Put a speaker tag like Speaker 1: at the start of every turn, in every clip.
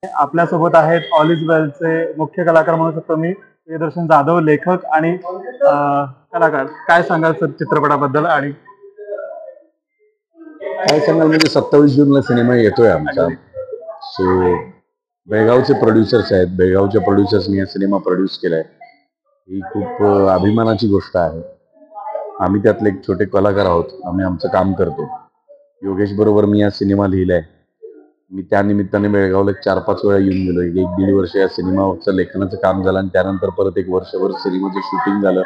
Speaker 1: आपल्यासोबत आहेत all is वेलचे मुख्य कलाकार म्हणू शकतो मी प्रियदर्शन जाधव, लेखक आणि कलाकार. काय सांगाल सर चित्रपटाबद्दल? आणि
Speaker 2: काय सांगाल म्हणजे 27 जूनला सिनेमा येतोय आमचा. सो बेळगावचे प्रोड्युसर्स आहेत, बेळगावच्या प्रोड्युसर्सनी हा सिनेमा प्रोड्यूस केलाय. ही खूप अभिमानाची गोष्ट आहे. आम्ही त्यातले एक छोटे कलाकार आहोत. आम्ही आमचं काम करतो. योगेश बरोबर मी हा सिनेमा लिहिलाय. मी त्या निमित्ताने बेळगावला 4-5 वेळा येऊन गेलो. 1-1.5 वर्ष या सिनेमाचं लेखनाचं काम झालं आणि त्यानंतर परत 1 वर्षभर सिनेमाचं शूटिंग झालं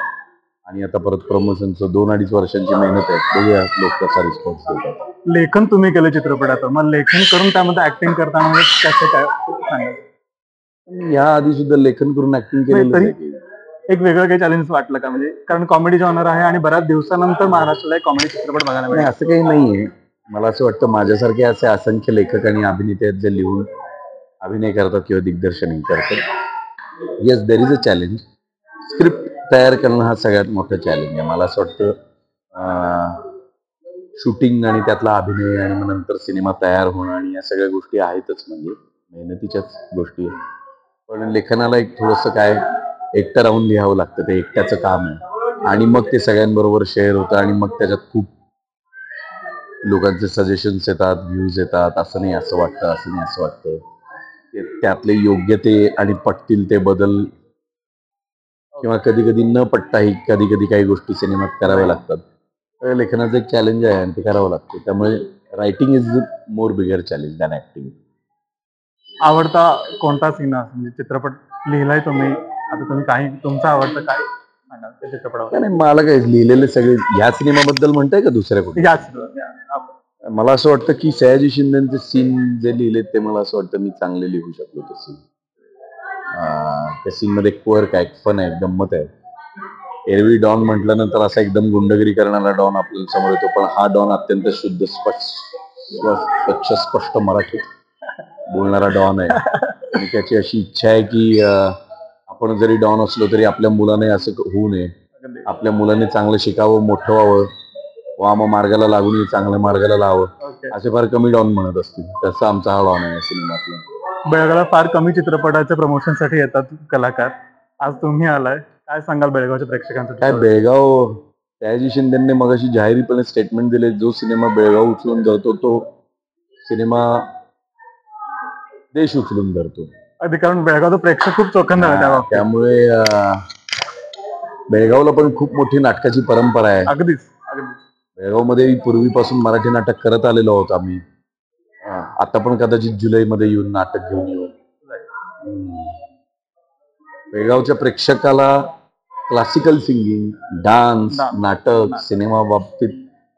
Speaker 2: आणि आता परत प्रमोशनचं 2-2.5 वर्षांची मेहनत आहे. बघूया लोक कसा रिस्पॉन्स देतात.
Speaker 1: लेखन तुम्ही केलं चित्रपटाचं, मग लेखन करून त्यामध्ये ऍक्टिंग करताना कसं काय सांगाल?
Speaker 2: या आधी सुद्धा लेखन करून ऍक्टिंग केलेलं
Speaker 1: तरी
Speaker 2: आहे.
Speaker 1: एक वेगळं काही चॅलेंज वाटलं का? म्हणजे कारण कॉमेडी जॉनर आहे आणि बऱ्याच दिवसानंतर महाराष्ट्राला एक कॉमेडी चित्रपट बघायला
Speaker 2: नाही,
Speaker 1: मिळेल.
Speaker 2: असं काही नाहीये. मला असं वाटतं माझ्यासारखे असे असंख्य लेखक आणि अभिनेते आहेत जे लिहून अभिनय करतात किंवा दिग्दर्शनही करतात. Yes, there is a challenge. Script तयार करणं हा सगळ्यात मोठा चॅलेंज आहे. मला असं वाटतं शूटिंग आणि त्यातला अभिनय आणि मग नंतर सिनेमा तयार होणं आणि या सगळ्या गोष्टी आहेतच, म्हणजे मेहनतीच्याच गोष्टी आहेत. पण लेखनाला एक थोडंसं काय एकटं राहून लिहावं लागतं. ते एकट्याचं काम आहे आणि मग ते सगळ्यांबरोबर शेअर होतं आणि मग त्याच्यात खूप लोकांचे सजेशन्स येतात, व्ह्यूज येतात. असं नाही असं वाटतं, असं नाही असं वाटतं. त्यातले योग्य ते आणि पटतील ते बदल किंवा कधी कधी न पटताही कधी कधी काही गोष्टी सिनेमात कराव्या लागतात. लेखनाचं एक चॅलेंज आहे आणि ते करावं लागतं. त्यामुळे writing is more bigger challenge than acting.
Speaker 1: आवडता कोणता सीन म्हणजे चित्रपट लिहिलाय तुम्ही? आता तुम्ही काही तुमचा आवडतं काय सांगाल त्या चित्रपटावर?
Speaker 2: नाही, मला काय लिहिलेले सगळे ह्या सिनेमाबद्दल म्हणताय का दुसऱ्या कुठे? मला असं वाटतं की सयाजी शिंदेचे सीन जे लिहिलेत ते मला असं वाटतं मी चांगले लिहू शकलो ते सीन. त्या सीन मध्ये क्वर्क आहे, फन आहे, गंमत आहे. एरवी डॉन म्हटल्यानंतर असा एकदम गुंडगिरी करणारा डॉन आपल्याला समोर येतो, पण हा डॉन अत्यंत शुद्ध स्वच्छ स्पष्ट मराठीत बोलणारा डॉन आहे आणि त्याची अशी इच्छा आहे की आपण जरी डॉन असलो तरी आपल्या मुलाने असं होऊ नये, आपल्या मुलाने चांगलं शिकावं, मोठं व्हावं, वाम मार्गाला लागून चांगल्या मार्गाला लावावं, असे फार कमी डॉन म्हणत असतील. तसं आमचा हा डॉन आहे सिनेमातला.
Speaker 1: बेळगावला फार कमी चित्रपटाच्या प्रमोशनसाठी येतात कलाकार. आज तुम्ही आलाय, काय सांगाल बेळगावच्या प्रेक्षकांसाठी?
Speaker 2: काय बेळगाव, सयाजी शिंदेंनी मगाशी जाहीरपणे स्टेटमेंट दिले, जो सिनेमा बेळगाव उचलून धरतो तो सिनेमा देश उचलून धरतो.
Speaker 1: अगदी, कारण बेळगावचा प्रेक्षक खूप चोखंद आहे
Speaker 2: त्यामुळे बेळगावला पण खूप मोठी नाटकाची परंपरा आहे.
Speaker 1: अगदीच.
Speaker 2: बेळगावमध्ये पूर्वीपासून मराठी नाटक करत आलेलो आहोत आम्ही. आता पण कदाचित जुलैमध्ये येऊन नाटक घेऊन येऊ. बेळगावच्या प्रेक्षकाला क्लासिकल सिंगिंग, डान्स, नाटक, सिनेमा बाबतीत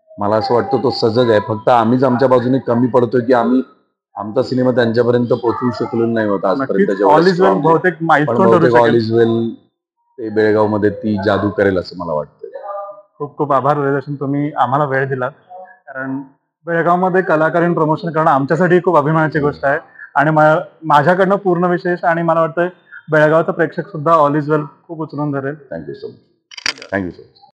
Speaker 2: मला असं वाटतं तो सजग आहे. फक्त आम्हीच आमच्या बाजूने कमी पडतोय की आम्ही आमचा सिनेमा त्यांच्यापर्यंत पोहोचवू शकलो नाही होता आजपर्यंत.
Speaker 1: ऑल इज वेल बहुतेक
Speaker 2: ऑल इज वेल ते बेळगावमध्ये ती जादू करेल असं मला वाटतं.
Speaker 1: खूप खूप आभार प्रियदर्शन, तुम्ही आम्हाला वेळ दिलात. कारण बेळगावमध्ये कलाकारांनी प्रमोशन करणं आमच्यासाठी खूप अभिमानाची गोष्ट आहे आणि माझ्याकडनं पूर्ण विशेष, आणि मला वाटतं बेळगावचा प्रेक्षक सुद्धा ऑल इज वेल खूप उचलून धरेल.
Speaker 2: Thank you so much. Thank you so much.